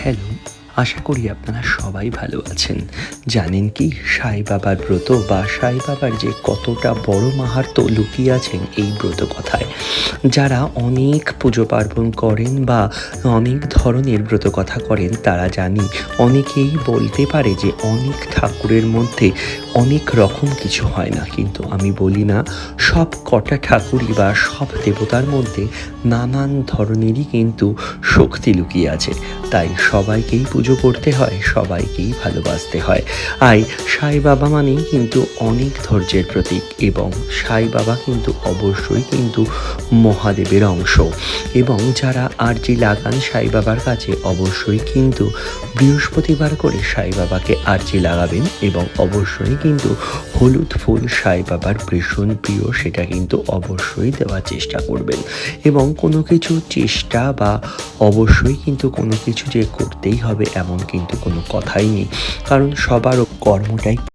Hello, আশা করি আপনারা সবাই ভালো আছেন। জানেন কি সাই বাবার ব্রত বা সাই বাবার যে কতটা বড় মাহাত্ম্য লুকিয়ে আছেন এই ব্রত কথায়। যারা অনেক পুজো পার্বণ করেন বা অনেক ধরনের ব্রত কথা করেন তারা জানি অনেকেই বলতে পারে যে অনেক ঠাকুরের মধ্যে অনেক রকম কিছু হয় না, কিন্তু আমি বলি না, সব কটা ঠাকুরই বা সব দেবতার মধ্যে নানান ধরনেরই কিন্তু শক্তি লুকিয়ে আছে। তাই সবাইকেই পুজো করতে হয়, সবাইকেই ভালোবাসতে হয়। সাই বাবা মানেই কিন্তু অনেক ধৈর্যের প্রতীক, এবং সাই বাবা কিন্তু অবশ্যই কিন্তু মহাদেবের অংশ। এবং যারা আরজি লাগান সাই বাবার কাছে অবশ্যই কিন্তু বৃহস্পতিবার করে সাই বাবাকে আরজি লাগাবেন, এবং অবশ্যই কিন্তু হলুদ ফুল সাই বাবার ভীষণ প্রিয়, সেটা কিন্তু অবশ্যই দেওয়ার চেষ্টা করবেন। এবং কোনো কিছু চেষ্টা বা অবশ্যই কিন্তু কোনো কিছু যে করতেই হবে এমন কিন্তু কোনো কথাই নেই, কারণ সবার কর্মটাই